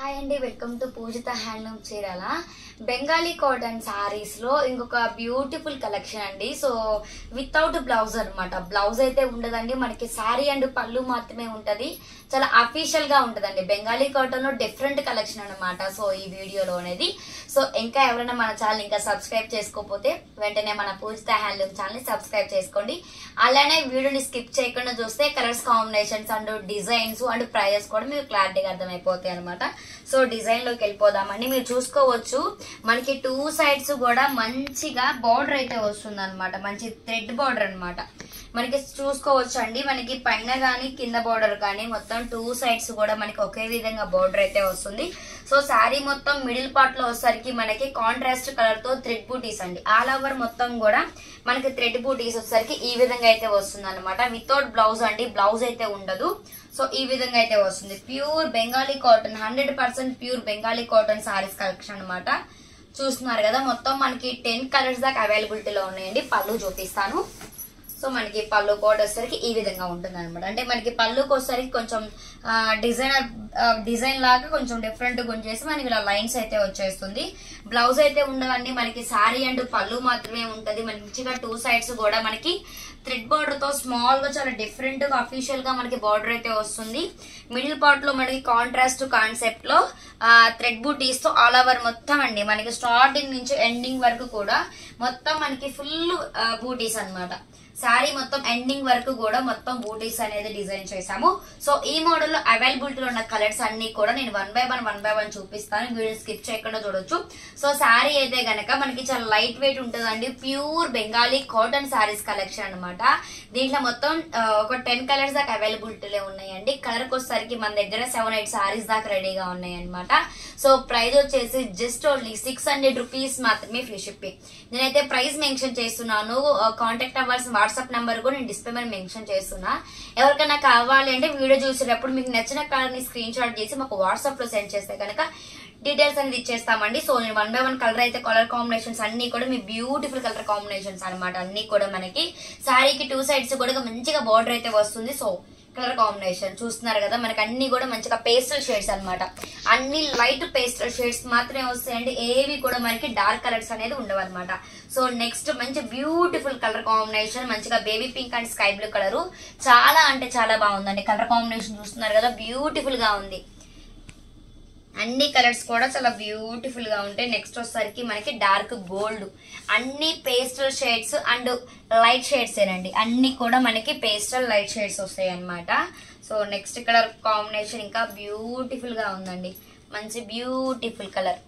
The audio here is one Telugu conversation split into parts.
హాయ్ అండి, welcome to Pujitha handloom Chirala. Bengali cotton saris లో ఇంకొక బ్యూటిఫుల్ కలెక్షన్ అండి. సో వితౌట్ బ్లౌజ్ అనమాట. బ్లౌజ్ అయితే ఉండదండి, మనకి సారీ అండ్ పళ్ళు మాత్రమే ఉంటది. చాలా అఫీషియల్ గా ఉంటదండి. బెంగాలీ కాటన్ లో డిఫరెంట్ కలెక్షన్ అనమాట. సో ఈ వీడియోలో అనేది సో ఇంకా ఎవరైనా మన ఛానల్ ఇంకా సబ్స్క్రైబ్ చేసుకోకపోతే వెంటనే మన పూజిత హ్యాండ్లూమ్ ఛానల్ ని సబ్స్క్రైబ్ చేసుకోండి. అలానే వీడియోని స్కిప్ చేయకుండా చూస్తే colours combinations and designs and prices కూడా మీకు క్లారిటీగా అర్థమైపోతాయి అనమాట. సో డిజైన్ లోకి వెళ్ళిపోదామండి. మీరు చూసుకోవచ్చు, మనకి టూ సైడ్స్ కూడా మంచిగా బార్డర్ అయితే వస్తుంది అనమాట. మంచి థ్రెడ్ బార్డర్ అనమాట. మనకి చూసుకోవచ్చు అండి, మనకి పైన గానీ కింద బార్డర్ కానీ మొత్తం టూ సైడ్స్ కూడా మనకి ఒకే విధంగా బార్డర్ అయితే వస్తుంది. సో శారీ మొత్తం మిడిల్ పార్ట్ లో వచ్చేసరికి మనకి కాంట్రాస్ట్ కలర్ తో థ్రెడ్ బూటీస్ అండి. ఆల్ ఓవర్ మొత్తం కూడా మనకి థ్రెడ్ బూటీస్ వచ్చేసరికి ఈ విధంగా అయితే వస్తుంది అనమాట. వితౌట్ బ్లౌజ్ అండి, బ్లౌజ్ అయితే ఉండదు. సో ఈ విధంగా అయితే వస్తుంది. Pure Bengali cotton, 100% pure Bengali cotton saris collection అనమాట. చూస్తున్నారు కదా, మొత్తం మనకి 10 కలర్స్ దాకా అవైలబిలిటీలో ఉన్నాయండి. పళ్ళు చూపిస్తాను. సో మనకి పళ్ళు కోట్ వచ్చేసరికి ఈ విధంగా ఉంటుంది అనమాట. అంటే మనకి పళ్ళుకి వచ్చేసరికి కొంచెం డిజైన్ లాగా కొంచెం డిఫరెంట్ గా చేసి మనకి ఇలా లైన్స్ అయితే వచ్చేస్తుంది. బ్లౌజ్ అయితే ఉండదండి, మనకి శారీ అండ్ పళ్ళు మాత్రమే ఉంటది. మంచిగా టూ సైడ్స్ కూడా మనకి థ్రెడ్ బార్డర్ తో స్మాల్ గా చాలా డిఫరెంట్ గా అఫీషియల్ గా మనకి బార్డర్ అయితే వస్తుంది. మిడిల్ పార్ట్ లో మనకి కాంట్రాస్ట్ కాన్సెప్ట్ లో థ్రెడ్ బూటీస్ తో ఆల్ ఓవర్ మొత్తం అండి, మనకి స్టార్టింగ్ నుంచి ఎండింగ్ వరకు కూడా మొత్తం మనకి ఫుల్ బూటీస్ అనమాట. శారీ మొత్తం ఎండింగ్ వరకు కూడా మొత్తం బూటీస్ అనేది డిజైన్ చేశాము. సో ఈ మోడల్ లో అవైలబిలిటీలో ఉన్న కలర్స్ అన్ని కూడా నేను వన్ బై వన్ చూపిస్తాను. వీడియో స్కిప్ చేయకుండా చూడొచ్చు. సో శారీ అయితే గనక మనకి చాలా లైట్ వెయిట్ ఉంటుందండి. Pure Bengali cotton saris collection అనమాట. దీంట్లో మొత్తం ఒక 10 కలర్స్ దాకా అవైలబిలిటీలో ఉన్నాయండి. కలర్ వచ్చేసరికి మన దగ్గర 7-8 శారీస్ దాకా రెడీగా ఉన్నాయి అనమాట. సో ప్రైస్ వచ్చేసి జస్ట్ ఓన్లీ 600 రూపీస్ మాత్రమే, ఫ్రీ షిప్పింగ్. నేనైతే ప్రైస్ మెన్షన్ చేస్తున్నాను. కాంటాక్ట్ అవ్వాల్సిన వాట్సాప్ నెంబర్ కూడా నేను డిస్ప్లే మీద మెన్షన్ చేస్తున్నా. ఎవరికైనా కావాలి అంటే వీడియో చూసేటప్పుడు మీకు నచ్చిన కలర్ ని స్క్రీన్ షాట్ చేసి మాకు వాట్సాప్ లో సెండ్ చేస్తే కనుక డీటెయిల్స్ అనేది ఇచ్చేస్తామండి. సో నేను వన్ బై వన్ కలర్ అయితే కలర్ కాంబినేషన్స్ అన్ని కూడా మీ బ్యూటిఫుల్ కలర్ కాంబినేషన్స్ అనమాట. అన్ని కూడా మనకి శారీకి టూ సైడ్స్ కూడా మంచిగా బార్డర్ అయితే వస్తుంది. సో కలర్ కాంబినేషన్ చూస్తున్నారు కదా, మనకి అన్ని కూడా మంచిగా పేస్టల్ షేడ్స్ అనమాట. అన్ని లైట్ పేస్టల్ షేడ్స్ మాత్రమే వస్తాయండి. ఏవి కూడా మనకి డార్క్ కలర్స్ అనేది ఉండవు అనమాట. సో నెక్స్ట్ మంచి బ్యూటిఫుల్ కలర్ కాంబినేషన్, మంచిగా baby pink and sky blue colour. చాలా అంటే చాలా బాగుందండి. కలర్ కాంబినేషన్ చూస్తున్నారు కదా, బ్యూటిఫుల్ గా ఉంది. అన్ని కలర్స్ కూడా చాలా బ్యూటిఫుల్ గా ఉంటాయి. నెక్స్ట్ వచ్చేసరికి మనకి డార్క్ గోల్డ్, అన్ని pastel shades and light shades ఏనండి. అన్ని కూడా మనకి పేస్టల్ లైట్ షేడ్స్ వస్తాయి అనమాట. సో నెక్స్ట్ కలర్ కాంబినేషన్ ఇంకా బ్యూటిఫుల్ గా ఉందండి. మంచి బ్యూటిఫుల్ కలర్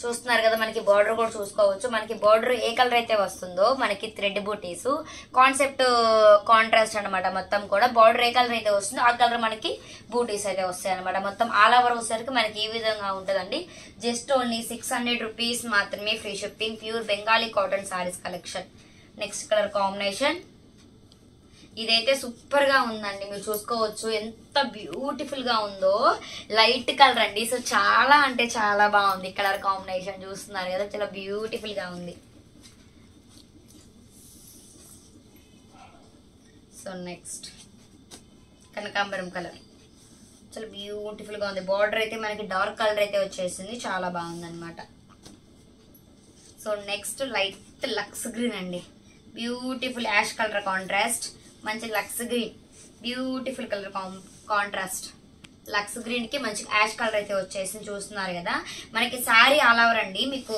చూస్తున్నారు కదా. మనకి బార్డర్ కూడా చూసుకోవచ్చు. మనకి బార్డర్ ఏ కలర్ అయితే వస్తుందో మనకి థ్రెడ్ బూటీస్ కాన్సెప్ట్ కాంట్రాస్ట్ అనమాట. మొత్తం కూడా బార్డర్ ఏ కలర్ అయితే వస్తుందో ఆ కలర్ మనకి బూటీస్ అయితే వస్తాయి అనమాట. మొత్తం ఆల్ ఓవర్ వచ్చేసరికి మనకి ఈ విధంగా ఉంటుందండి. జస్ట్ ఓన్లీ 600 రూపీస్ మాత్రమే, free shipping. Pure Bengali cotton saris collection. Next colour combination ఇదైతే సూపర్ గా ఉందండి. మీరు చూసుకోవచ్చు ఎంత బ్యూటిఫుల్ గా ఉందో. లైట్ కలర్ అండి. సో చాలా అంటే చాలా బాగుంది కలర్ కాంబినేషన్. చూస్తున్నారు కదా, చాలా బ్యూటిఫుల్ గా ఉంది. సో నెక్స్ట్ కనకాంబరం కలర్ చాలా బ్యూటిఫుల్ గా ఉంది. బార్డర్ అయితే మనకి డార్క్ కలర్ అయితే వచ్చేసింది. చాలా బాగుంది అనమాట. So next light lux green అండి. బ్యూటిఫుల్ యాష్ కలర్ కాంట్రాస్ట్, మంచి lux green, beautiful colour contrast. Lux green కి మంచి యాష్ కలర్ అయితే వచ్చేసింది. చూస్తున్నారు కదా, మనకి శారీ ఆల్ ఓవర్ అండి. మీకు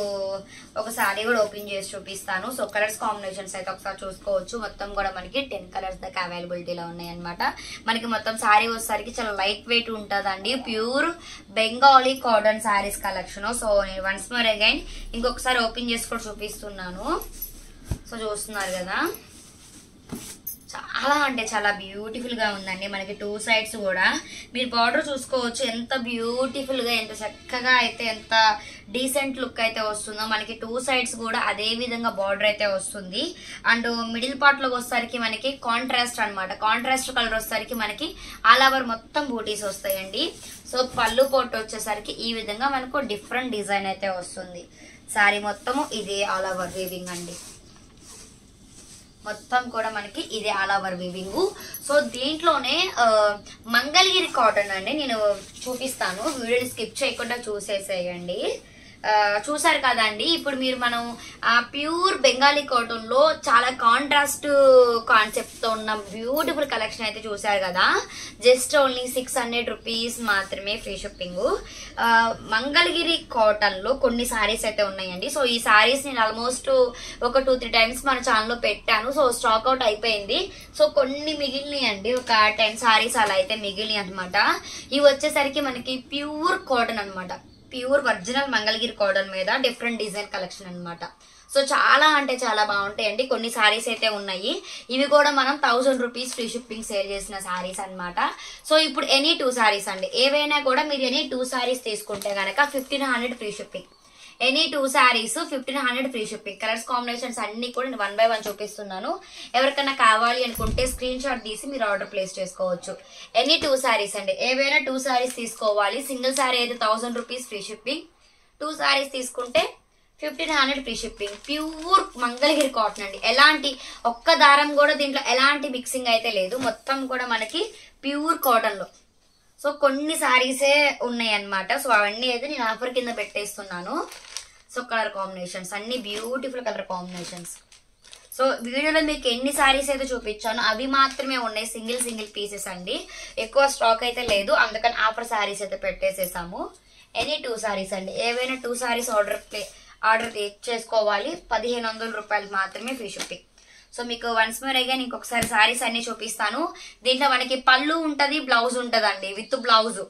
ఒక శారీ కూడా ఓపెన్ చేసి చూపిస్తాను. సో కలర్స్ కాంబినేషన్స్ అయితే ఒకసారి చూసుకోవచ్చు. మొత్తం కూడా మనకి 10 కలర్స్ దాకా అవైలబిలిటీలో ఉన్నాయి అనమాట. మనకి మొత్తం శారీ వచ్చేసరికి చాలా లైట్ వెయిట్ ఉంటుందండి. Pure Bengali cotton saris collection. So నేను వన్స్ మోర్ అగైన్ ఇంకొకసారి ఓపెన్ చేసి కూడా చూపిస్తున్నాను. సో చూస్తున్నారు కదా, చాలా అంటే చాలా బ్యూటిఫుల్ గా ఉందండి. మనకి టూ సైడ్స్ కూడా మీరు బార్డర్ చూసుకోవచ్చు. ఎంత బ్యూటిఫుల్ గా, ఎంత చక్కగా అయితే, ఎంత డీసెంట్ లుక్ అయితే వస్తుందో. మనకి టూ సైడ్స్ కూడా అదే విధంగా బార్డర్ అయితే వస్తుంది. అండ్ మిడిల్ పార్ట్ లో వచ్చేసరికి మనకి కాంట్రాస్ట్ అనమాట. కాంట్రాస్ట్ కలర్ వచ్చేసరికి మనకి ఆల్ ఓవర్ మొత్తం బూటీస్ వస్తాయండి. సో పళ్ళు పొట్టు వచ్చేసరికి ఈ విధంగా మనకు డిఫరెంట్ డిజైన్ అయితే వస్తుంది. శారీ మొత్తము ఇదే ఆల్ ఓవర్ వీవింగ్ అండి. మొత్తం కూడా మనకి ఇది ఆల్ ఓవర్ వీవింగ్. సో దీంట్లోనే మంగళగిరి కాటన్ అండి, నేను చూపిస్తాను, వీడియో స్కిప్ చేయకుండా చూసేసేయండి. చూసారు కదండి. ఇప్పుడు మీరు మనం ప్యూర్ బెంగాలీ కాటన్ లో చాలా కాంట్రాస్ట్ కాన్సెప్ట్ తో ఉన్న బ్యూటిఫుల్ కలెక్షన్ అయితే చూసారు కదా. జస్ట్ ఓన్లీ 600 రూపీస్ మాత్రమే ఫ్రీ షిప్పింగ్. మంగళగిరి కాటన్ లో కొన్ని సారీస్ అయితే ఉన్నాయండి. సో ఈ సారీస్ నేను ఆల్మోస్ట్ ఒక 2-3 టైమ్స్ మన ఛానల్ లో పెట్టాను. సో స్టాక్ అవుట్ అయిపోయింది. సో కొన్ని మిగిలినాయి అండి, ఒక 10 సారీస్ అలా అయితే మిగిలినాయి అనమాట. ఇవి వచ్చేసరికి మనకి ప్యూర్ కాటన్ అనమాట, ప్యూర్ ఒరిజినల్ మంగళగిరి కాటన్ మీద డిఫరెంట్ డిజైన్ కలెక్షన్ అనమాట. సో చాలా అంటే చాలా బాగుంటాయండి. కొన్ని సారీస్ అయితే ఉన్నాయి. ఇవి కూడా మనం 1000 రూపీస్ ఫ్రీ షిప్పింగ్ సేల్ చేసిన సారీస్ అనమాట. సో ఇప్పుడు ఎనీ 2 సారీస్ అండి, ఏవైనా కూడా మీరు ఎనీ 2 సారీస్ తీసుకుంటే కనుక 1500 free shipping. Any 2 saris 1500 free shipping. Colours combinations అన్ని కూడా నేను 1 by 1 చూపిస్తున్నాను. ఎవరికైనా కావాలి అనుకుంటే స్క్రీన్ షాట్ తీసి మీరు ఆర్డర్ ప్లేస్ చేసుకోవచ్చు. ఎనీ 2 సారీస్ అండి, ఏవైనా 2 సారీస్ తీసుకోవాలి. సింగిల్ సారీ అయితే 1000 రూపీస్ ఫ్రీ షిప్పింగ్. 2 సారీస్ తీసుకుంటే 1500 free shipping. Pure Mangalagiri cotton అండి, ఎలాంటి ఒక్క దారం కూడా దీంట్లో ఎలాంటి మిక్సింగ్ అయితే లేదు, మొత్తం కూడా మనకి ప్యూర్ కాటన్ లో. సో కొన్ని సారీసే ఉన్నాయి అన్నమాట. సో అవన్నీ అయితే నేను ఆఫర్ కింద పెట్టేస్తున్నాను. సో కలర్ కాంబినేషన్స్ అన్ని బ్యూటిఫుల్ కలర్ కాంబినేషన్స్. సో వీడియోలో మీకు ఎన్ని సారీస్ అయితే చూపించానో అవి మాత్రమే ఉన్నాయి, సింగిల్ పీసెస్ అండి, ఎక్కువ స్టాక్ అయితే లేదు. అందుకని ఆఫర్ సారీస్ అయితే పెట్టేసేసాము. ఎనీ 2 సారీస్ అండి, ఏవైనా 2 సారీస్ ఆర్డర్ చేసుకోవాలి. 1500 రూపాయలు మాత్రమే ఫ్రీ షిప్పింగ్. సో మీకు వన్స్ మోర్ అగైన్ ఇంకొకసారి సారీస్ అన్ని చూపిస్తాను. దీంట్లో మనకి పళ్ళు ఉంటది, బ్లౌజ్ ఉంటదండి, విత్ బ్లౌజ్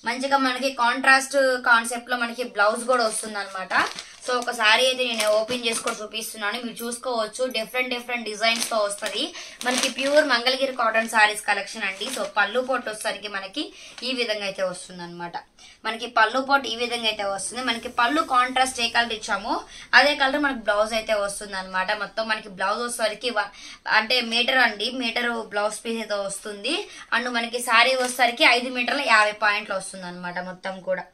మంచిగా మనకి కాంట్రాస్ట్ కాన్సెప్ట్ లో మనకి బ్లౌజ్ కూడా వస్తుంది అనమాట. సో ఒక సారీ అయితే నేను ఓపెన్ చేసుకొని చూపిస్తున్నాను, మీరు చూసుకోవచ్చు. డిఫరెంట్ డిజైన్స్ తో వస్తుంది మనకి pure Mangalagiri cotton saris collection అండి. సో పళ్ళు పొట్టు వచ్చేసరికి మనకి ఈ విధంగా అయితే వస్తుంది అనమాట. మనకి పళ్ళు పొట్టు ఈ విధంగా అయితే వస్తుంది. మనకి పళ్ళు కాంట్రాస్ట్ ఏ కలర్ ఇచ్చామో అదే కలర్ మనకి బ్లౌజ్ అయితే వస్తుంది అనమాట. మొత్తం మనకి బ్లౌజ్ వచ్చేసరికి అంటే మీటర్ బ్లౌజ్ పీస్ అయితే వస్తుంది. అండ్ మనకి సారీ వచ్చేసరికి 5 మీటర్ల 50 పాయింట్లు వస్తుంది అనమాట మొత్తం కూడా.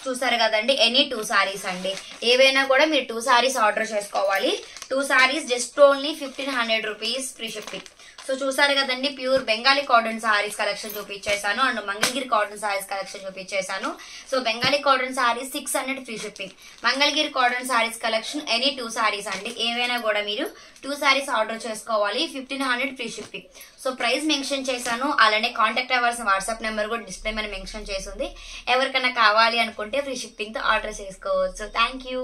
చూసారు కదండి, ఎనీ 2 సారీస్ అండి, ఏవైనా కూడా మీరు 2 సారీస్ ఆర్డర్ చేసుకోవాలి. 2 saris just only 1500 rupees free shipping. So చూసారు కదండి, pure Bengali cotton saris collection చూపించేశాను and Mangalagiri cotton saris collection చూపించేశాను. So Bengali cotton saris 600 free shipping, Mangalagiri cotton saris collection any 2 saris అండి, ఏవైనా కూడా మీరు 2 సారీస్ ఆర్డర్ చేసుకోవాలి. 1500 free shipping. So price mention చేశాను, అలానే కాంటాక్ట్ అవ్వాల్సిన వాట్సాప్ నెంబర్ కూడా డిస్ప్లే మీద మెన్షన్ చేసింది. ఎవరికైనా కావాలి అనుకుంటే ఫ్రీ షిప్పింగ్ తో ఆర్డర్ చేసుకోవచ్చు. Thank you.